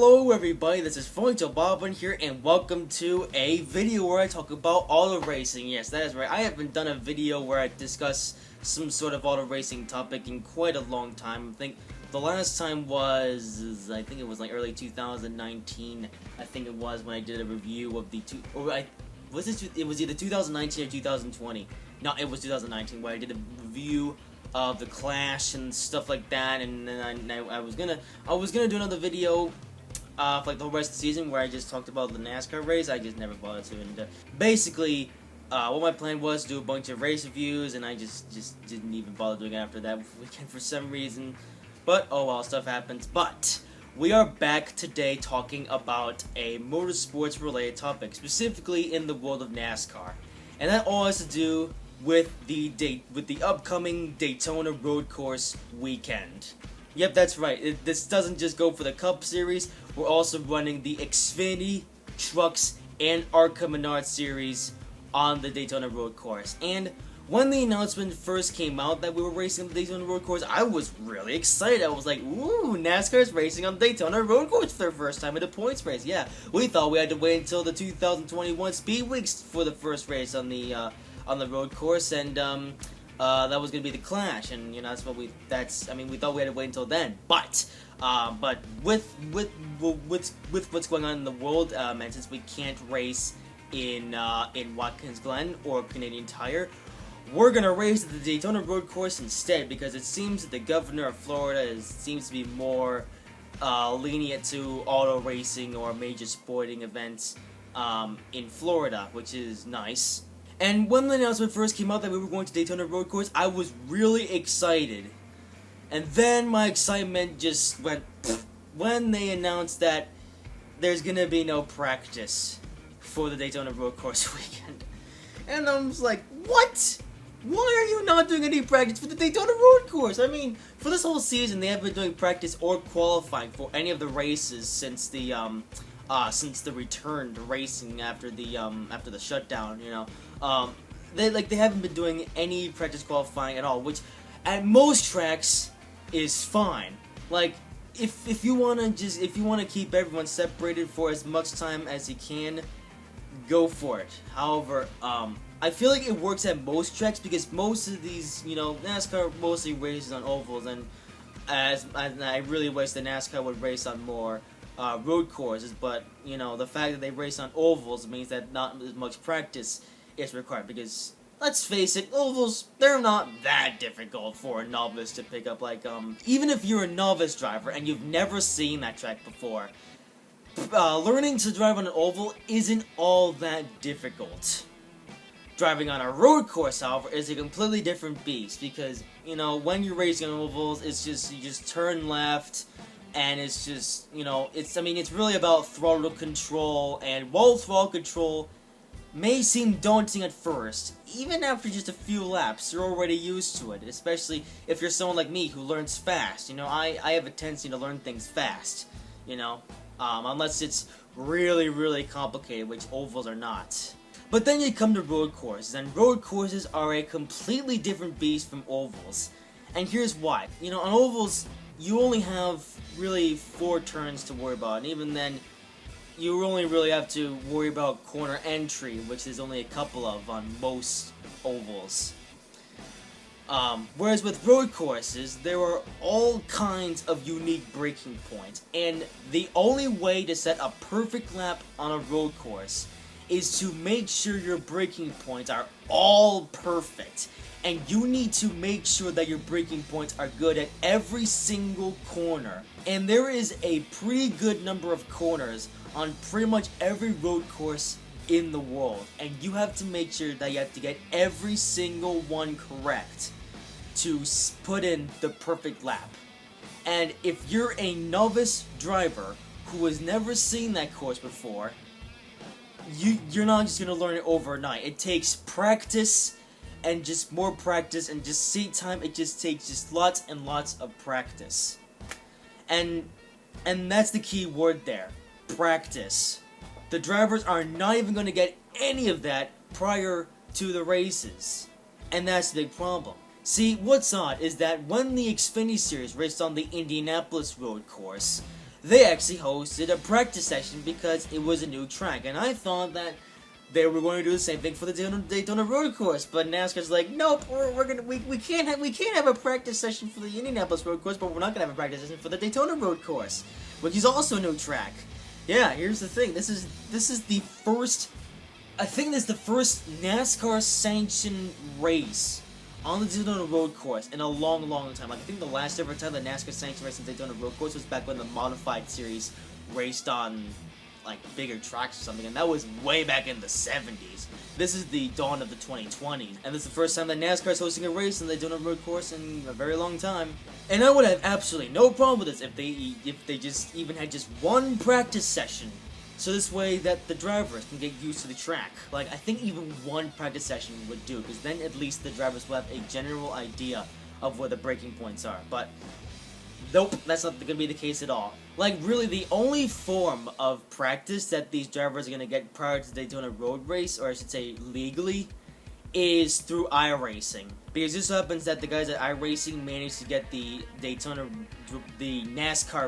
Hello everybody, this is Forza Motorsport here, and welcome to a video where I talk about auto racing. Yes, that is right. I haven't done a video where I discuss some sort of auto racing topic in quite a long time. I think the last time was, I think it was like early 2019. I think it was when I did a review of the it was either 2019 or 2020. No, it was 2019 where I did a review of the Clash and stuff like that, and then I was gonna do another video for like the whole rest of the season where I just talked about the NASCAR race. I just never bothered to, and basically what my plan was to do a bunch of race reviews, and I just didn't even bother doing it after that weekend for some reason. But oh well, stuff happens. But we are back today talking about a motorsports related topic, specifically in the world of NASCAR, and that all has to do with the upcoming Daytona Road Course weekend. Yep, that's right. This doesn't just go for the Cup Series. We're also running the Xfinity, Trucks, and ARCA Menard Series on the Daytona Road Course. And when the announcement first came out that we were racing on the Daytona Road Course, I was really excited. I was like, ooh, NASCAR's racing on the Daytona Road Course for their first time in a points race. Yeah, we thought we had to wait until the 2021 Speed Weeks for the first race on the road course, and that was gonna be the Clash, and you know we thought we had to wait until then, but with what's going on in the world, and since we can't race in Watkins Glen or Canadian Tire, we're gonna race at the Daytona Road Course instead, because it seems that the governor of Florida seems to be more lenient to auto racing or major sporting events in Florida, which is nice. And when the announcement first came out that we were going to Daytona Road Course, I was really excited. And then my excitement just went when they announced that there's gonna be no practice for the Daytona Road Course weekend. And I was like, what? Why are you not doing any practice for the Daytona Road Course? I mean, for this whole season, they haven't been doing practice or qualifying for any of the races since the return to racing after the shutdown, you know. They haven't been doing any practice qualifying at all, which at most tracks is fine. Like if you wanna keep everyone separated for as much time as you can, go for it. However, I feel like it works at most tracks because most of these, you know, NASCAR mostly races on ovals, and as I really wish that NASCAR would race on more road courses, but you know, the fact that they race on ovals means that not as much practice is required, because let's face it, ovals, they're not that difficult for a novice to pick up. Like even if you're a novice driver and you've never seen that track before, learning to drive on an oval isn't all that difficult. Driving on a road course, however, is a completely different beast, because you know, when you're racing on ovals, it's just you just turn left, and it's just, you know, it's really about throttle control, and while throttle control may seem daunting at first, even after just a few laps, you're already used to it, especially if you're someone like me who learns fast. You know, I have a tendency to learn things fast, you know, unless it's really, really complicated, which ovals are not. But then you come to road courses, and road courses are a completely different beast from ovals. And here's why. You know, on ovals, you only have really 4 turns to worry about, and even then, you only really have to worry about corner entry, which there's only a couple of on most ovals. Whereas with road courses, there are all kinds of unique braking points, and the only way to set a perfect lap on a road course is to make sure your braking points are all perfect. And you need to make sure that your braking points are good at every single corner. And there is a pretty good number of corners on pretty much every road course in the world. And you have to make sure that you have to get every single one correct to put in the perfect lap. And if you're a novice driver who has never seen that course before, you're not just going to learn it overnight. It takes practice, and just more practice, and just seat time. It just takes just lots and lots of practice. And that's the key word there. Practice. The drivers are not even going to get any of that prior to the races. And that's the big problem. See, what's odd is that when the Xfinity Series raced on the Indianapolis road course, they actually hosted a practice session because it was a new track, and I thought that they were going to do the same thing for the Daytona Road Course, but NASCAR's like, nope, we can't have a practice session for the Indianapolis Road Course, but we're not gonna have a practice session for the Daytona Road Course, which is also a new track. Yeah, here's the thing. This is the first. I think this is the first NASCAR sanctioned race on the Daytona Road Course in a long, long time. Like, I think the last ever time the NASCAR sanctioned race on the Daytona Road Course was back when the Modified Series raced on like bigger tracks or something, and that was way back in the 70s. This is the dawn of the 2020s, and this is the first time that NASCAR is hosting a race on the Daytona Road Course in a very long time. And I would have absolutely no problem with this if they just even had just one practice session, so this way that the drivers can get used to the track. Like, I think even one practice session would do, because then at least the drivers will have a general idea of where the braking points are. But nope, that's not going to be the case at all. Like, really, the only form of practice that these drivers are going to get prior to the Daytona Road Race, or I should say legally, is through iRacing. Because this happens that the guys at iRacing managed to get the NASCAR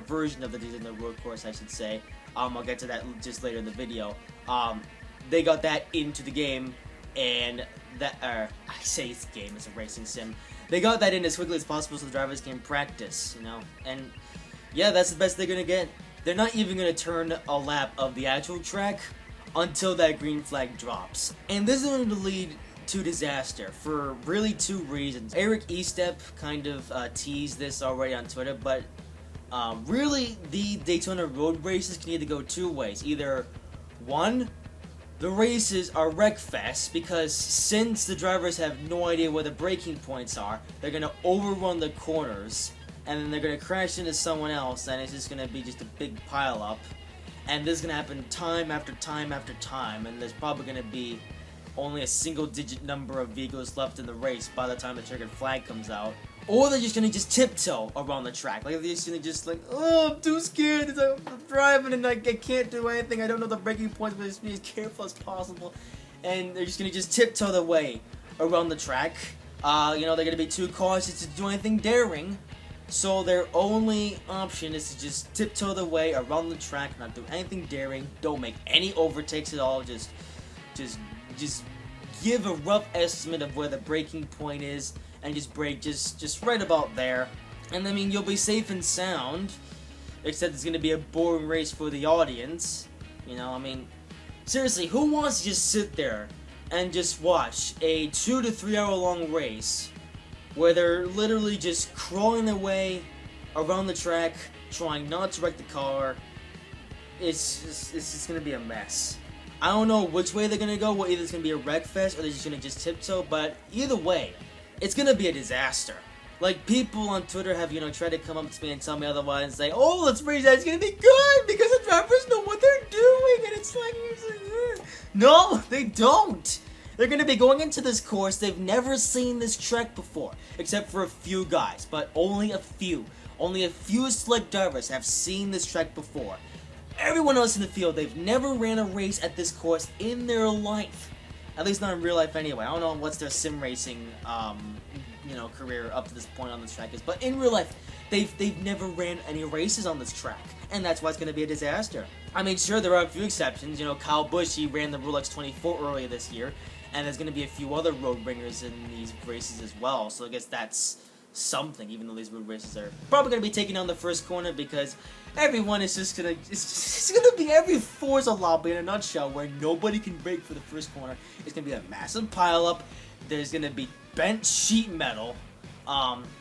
version of the Daytona Road Course, I should say. I'll get to that just later in the video. They got that into the game, and that, I say it's a game, it's a racing sim. They got that in as quickly as possible so the drivers can practice, you know, and yeah, that's the best they're gonna get. They're not even gonna turn a lap of the actual track until that green flag drops. And this is going to lead to disaster for really two reasons. Eric Estep kind of teased this already on Twitter, but really the Daytona road races can either go two ways. Either one, the races are wreckfest because since the drivers have no idea where the braking points are, they're going to overrun the corners, and then they're going to crash into someone else, and it's just going to be just a big pile up. And this is going to happen time after time after time, and there's probably going to be only a single-digit number of vehicles left in the race by the time the checkered flag comes out. Or they're just going to just tiptoe around the track. Like, they're just going to just like, oh, I'm too scared, I'm driving and I can't do anything, I don't know the braking points, but just be as careful as possible. And they're just going to just tiptoe their way around the track. You know, they're going to be too cautious to do anything daring. So their only option is to just tiptoe their way around the track, not do anything daring, don't make any overtakes at all, just give a rough estimate of where the braking point is, and just brake just right about there. And I mean, you'll be safe and sound, except it's gonna be a boring race for the audience. You know, I mean, seriously, who wants to just sit there and just watch a 2 to 3 hour long race where they're literally just crawling their way around the track, trying not to wreck the car? It's just gonna be a mess. I don't know which way they're gonna go, whether it's gonna be a wreck fest or they're just gonna tiptoe, but either way, it's gonna be a disaster. Like, people on Twitter have, you know, tried to come up to me and tell me otherwise and say, oh, let's race that, it's gonna be good because the drivers know what they're doing, and it's like, no, they don't. They're going to be going into this course. They've never seen this track before, except for a few guys, but only a few. Only a few select drivers have seen this track before. Everyone else in the field, they've never ran a race at this course in their life. At least not in real life anyway. I don't know what's their sim racing, you know, career up to this point on this track is, but in real life, they've never ran any races on this track, and that's why it's going to be a disaster. I mean, sure, there are a few exceptions. You know, Kyle Busch, he ran the Rolex 24 earlier this year, and there's going to be a few other road ringers in these races as well, so I guess that's something, even though these road races are probably going to be taking on the first corner, because everyone is just going to, it's going to be every Forza lobby in a nutshell, where nobody can brake for the first corner. It's going to be a massive pileup. There's going to be bent sheet metal,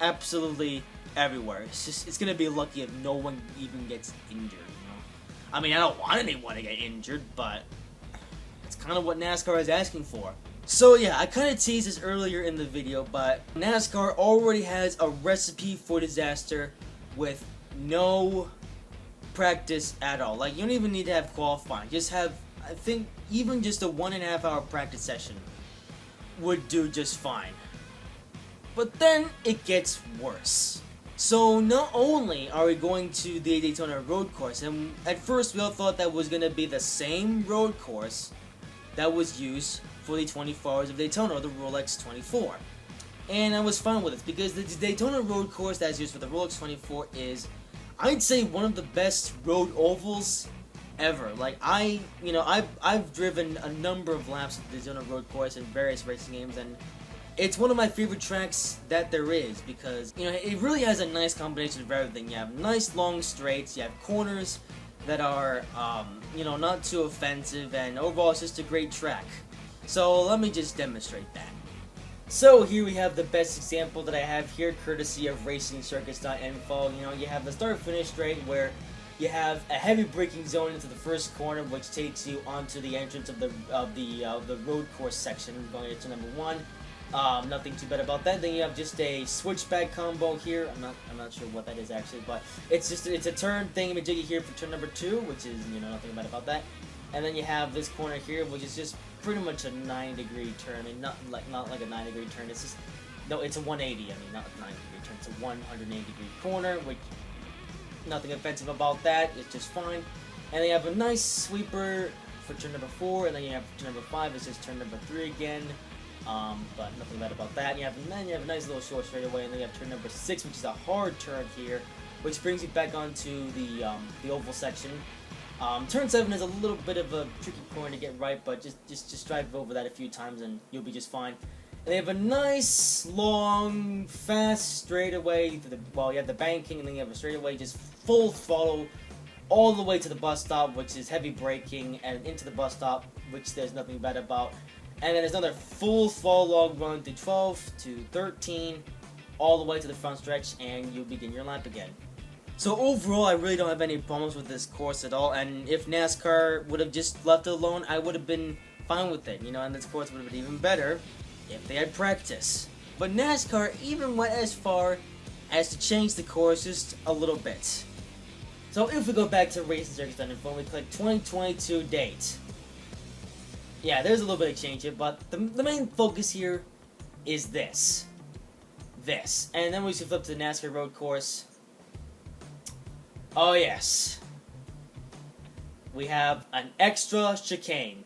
absolutely everywhere. It's going to be lucky if no one even gets injured, you know? I mean, I don't want anyone to get injured, but it's kind of what NASCAR is asking for. So yeah, I kind of teased this earlier in the video, but NASCAR already has a recipe for disaster with no practice at all. Like, you don't even need to have qualifying. Just have, I think, even just a 1.5 hour practice session would do just fine. But then it gets worse. So not only are we going to the Daytona Road Course, and at first we all thought that was going to be the same road course that was used for the 24 Hours of Daytona, or the Rolex 24. And I was fine with it, because the Daytona Road Course that's used for the Rolex 24 is I'd say one of the best road ovals ever. Like I've driven a number of laps at the Daytona Road Course in various racing games, and it's one of my favorite tracks that there is because it really has a nice combination of everything. You have nice long straights, you have corners that are not too offensive, and overall it's just a great track. So let me just demonstrate that. So here we have the best example that I have here, courtesy of RacingCircus.info. You have the start-finish straight where you have a heavy braking zone into the first corner, which takes you onto the entrance of the road course section, going into number 1. Nothing too bad about that. Then you have just a switchback combo here. I'm not sure what that is actually, but it's a turn thingamajiggy here for turn number 2, which is nothing bad about that. And then you have this corner here, which is just pretty much a 90-degree turn. I mean, not like a 90-degree turn. It's just it's a 180. I mean, not a 90-degree turn. It's a 180-degree corner, which nothing offensive about that. It's just fine. And they have a nice sweeper for turn number 4, and then you have turn number 5. It's just turn number 3 again. But nothing bad about that. And then you have a nice little short straightaway, and then you have turn number 6, which is a hard turn here, which brings you back onto the oval section. Turn 7 is a little bit of a tricky corner to get right, but just drive over that a few times and you'll be just fine. And they have a nice, long, fast straightaway. You have the banking, and then you have a straightaway, just full throttle all the way to the bus stop, which is heavy braking, and into the bus stop, which there's nothing bad about. And then there's another full throttle log run through 12 to 13, all the way to the front stretch, and you'll begin your lap again. So overall, I really don't have any problems with this course at all, and if NASCAR would have just left it alone, I would have been fine with it, and this course would have been even better if they had practice. But NASCAR even went as far as to change the course just a little bit. So if we go back to RacingCircus.info and we click 2022 date, yeah, there's a little bit of change here, but the main focus here is this. And then we should flip to the NASCAR Road Course. Oh yes. We have an extra chicane.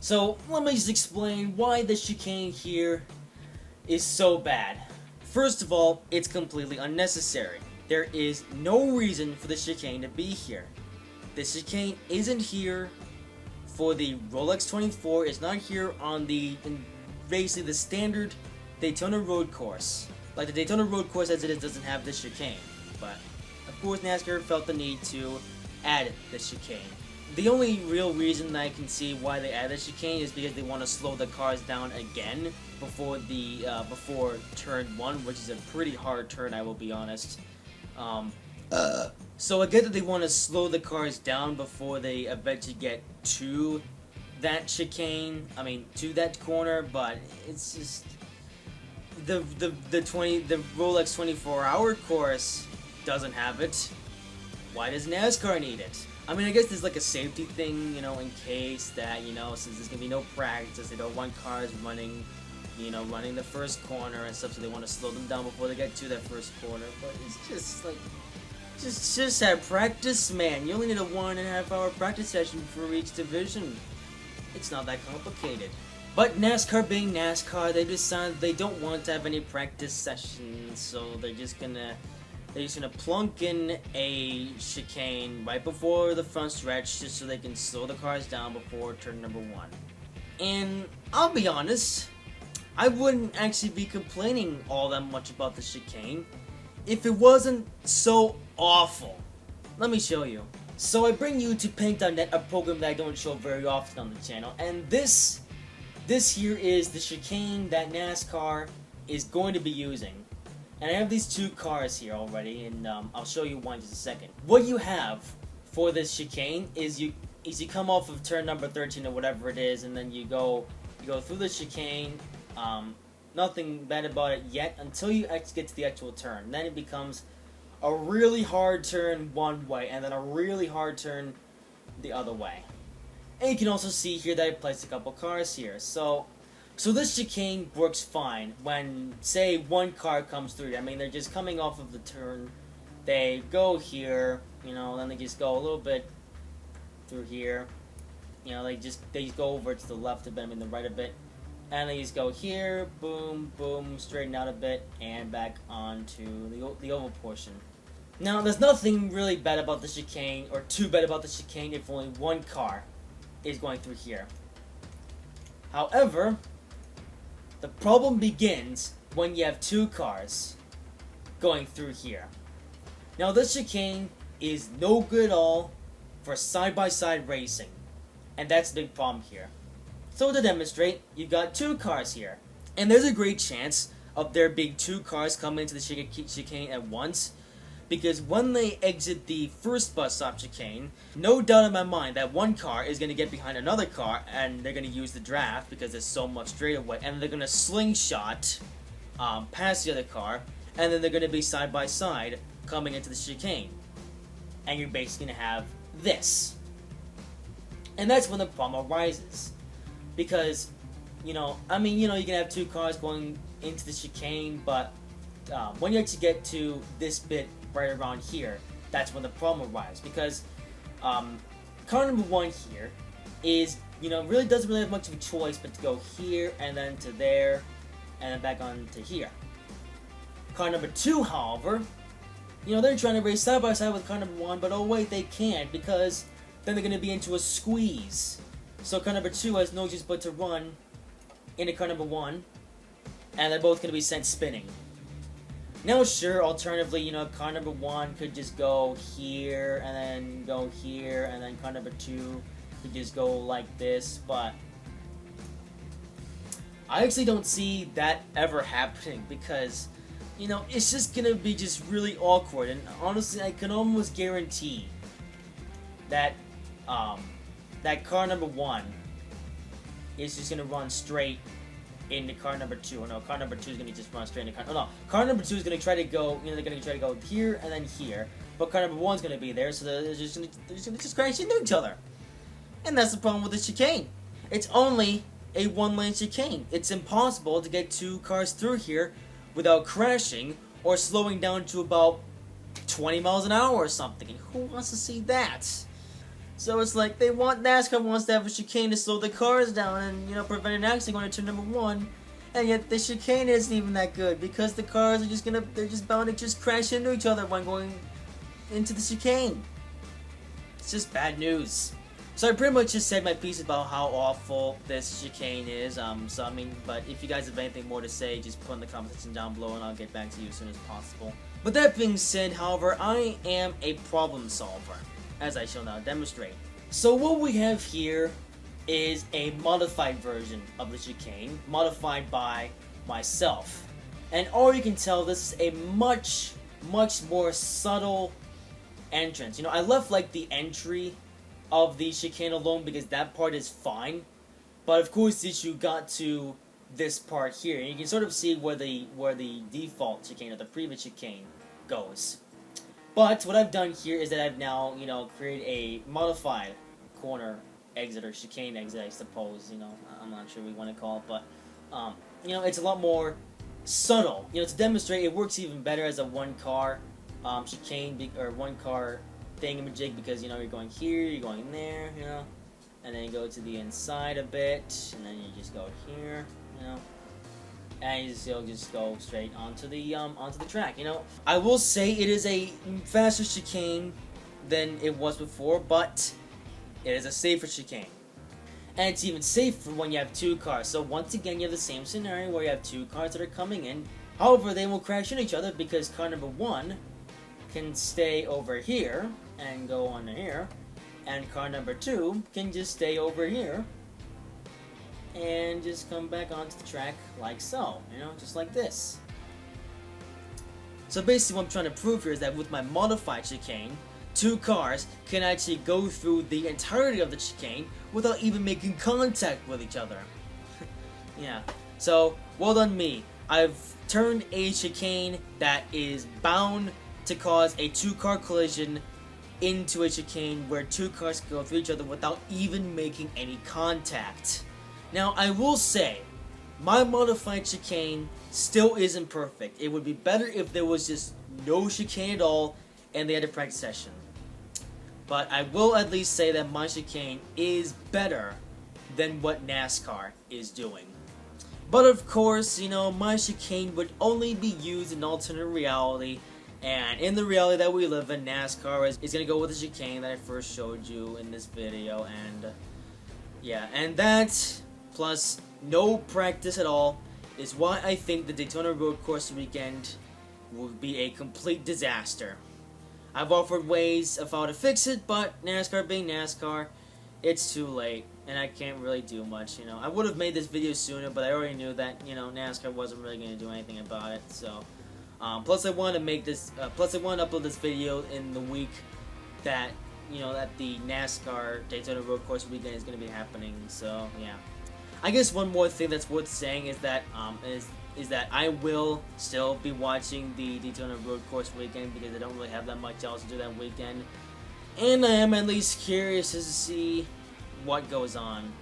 So let me just explain why the chicane here is so bad. First of all, it's completely unnecessary. There is no reason for the chicane to be here. The chicane isn't here for the Rolex 24. It's not here on basically the standard Daytona Road Course. Like the Daytona Road Course as it is doesn't have this chicane. But of course NASCAR felt the need to add the chicane. The only real reason I can see why they added the chicane is because they want to slow the cars down again before turn 1, which is a pretty hard turn, I will be honest. So I get that they want to slow the cars down before they eventually get to that chicane, to that corner, but it's just the Rolex 24-hour course doesn't have it. Why does NASCAR need it? I guess there's like a safety thing, in case that, since there's gonna be no practice, they don't want cars running the first corner and stuff, so they want to slow them down before they get to that first corner. But it's just like, just have practice, man. You only need a 1.5 hour practice session for each division. It's not that complicated. But NASCAR being NASCAR, they decided they don't want to have any practice sessions, so they're just gonna plunk in a chicane right before the front stretch just so they can slow the cars down before turn number 1. And I'll be honest, I wouldn't actually be complaining all that much about the chicane if it wasn't so awful. Let me show you. So I bring you to Paint.net, a program that I don't show very often on the channel, and this here is the chicane that NASCAR is going to be using. And I have these 2 cars here already, and I'll show you one in just a second. What you have for this chicane is you come off of turn number 13 or whatever it is, and then you go through the chicane. Nothing bad about it yet until you get to the actual turn. Then it becomes a really hard turn one way, and then a really hard turn the other way. And you can also see here that I placed a couple cars here. So this chicane works fine when, say, one car comes through. They're just coming off of the turn. They go here, then they just go a little bit through here. They just go over to the left a bit, the right a bit. And then you just go here, boom, boom, straighten out a bit, and back onto the oval portion. Now, there's nothing really bad about the chicane, or too bad about the chicane if only one car is going through here. However, the problem begins when you have two cars going through here. Now, this chicane is no good at all for side-by-side racing, and that's the big problem here. So to demonstrate, you've got two cars here, and there's a great chance of there being two cars coming into the chicane at once, because when they exit the first bus stop chicane, no doubt in my mind that one car is going to get behind another car, and they're going to use the draft because there's so much straightaway, and they're going to slingshot past the other car, and then they're going to be side by side coming into the chicane, and you're basically going to have this. And that's when the problem arises. Because, you can have two cars going into the chicane, but when you actually get to this bit right around here, that's when the problem arises. Because car number one here is, really doesn't really have much of a choice but to go here and then to there and then back on to here. Car number two, however, they're trying to race side by side with car number one, but oh wait, they can't, because then they're going to be into a squeeze. So car number two has no choice but to run into car number one, and they're both going to be sent spinning. Now sure, alternatively, car number one could just go here, and then go here, and then car number two could just go like this, but I actually don't see that ever happening, because, it's just going to be just really awkward, and honestly, I can almost guarantee that, that car number one is just going to run straight into car number two. Oh no, car number two is going to just run straight into car... Oh no, car number two is going to try to go, they're going to try to go here and then here. But car number one is going to be there, so they're just going to crash into each other. And that's the problem with the chicane. It's only a one-lane chicane. It's impossible to get two cars through here without crashing or slowing down to about 20 miles an hour or something. And who wants to see that? So it's like NASCAR wants to have a chicane to slow the cars down and, prevent an accident going to turn number one. And yet the chicane isn't even that good because the cars are they're just bound to just crash into each other when going into the chicane. It's just bad news. So I pretty much just said my piece about how awful this chicane is. But if you guys have anything more to say, just put in the comment section down below and I'll get back to you as soon as possible. But that being said, however, I am a problem solver, as I shall now demonstrate. So what we have here is a modified version of the chicane, modified by myself. And all you can tell, this is a much more subtle entrance. I left the entry of the chicane alone because that part is fine. But of course, since you got to this part here, and you can sort of see where the default chicane or the previous chicane goes. But what I've done here is that I've now, created a modified corner exit or chicane exit, I suppose. I'm not sure what we want to call it, but it's a lot more subtle. To demonstrate, it works even better as a one-car chicane or one-car thingamajig because you're going here, you're going there, and then you go to the inside a bit, and then you just go here, and you'll just go straight onto the track. I will say it is a faster chicane than it was before, but it is a safer chicane. And it's even safer when you have two cars. So once again, you have the same scenario where you have two cars that are coming in. However, they will crash into each other because car number one can stay over here and go on here, and car number two can just stay over here and just come back onto the track like so, just like this. So basically what I'm trying to prove here is that with my modified chicane, two cars can actually go through the entirety of the chicane without even making contact with each other. Yeah, so well done me. I've turned a chicane that is bound to cause a two-car collision into a chicane where two cars go through each other without even making any contact. Now, I will say, my modified chicane still isn't perfect. It would be better if there was just no chicane at all and they had a practice session. But I will at least say that my chicane is better than what NASCAR is doing. But of course, you know, my chicane would only be used in alternate reality. And in the reality that we live in, NASCAR is going to go with the chicane that I first showed you in this video. And yeah, and that, plus no practice at all, is why I think the Daytona Road Course weekend will be a complete disaster. I've offered ways of how to fix it, but NASCAR being NASCAR, it's too late, and I can't really do much, you know. I would have made this video sooner, but I already knew that, you know, NASCAR wasn't really going to do anything about it, so... plus I wanted to make this, plus I wanted to upload this video in the week that, you know, that the NASCAR Daytona Road Course weekend is going to be happening, so, yeah. I guess one more thing that's worth saying is that, is that I will still be watching the Daytona Road Course weekend because I don't really have that much else to do that weekend. And I am at least curious to see what goes on.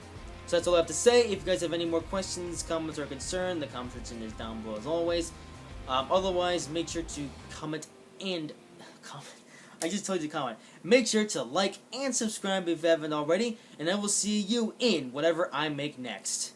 So that's all I have to say. If you guys have any more questions, comments, or concern, the comment section is down below as always. Otherwise, make sure to comment and... comment. I just told you to comment. Make sure to like and subscribe if you haven't already, and I will see you in whatever I make next.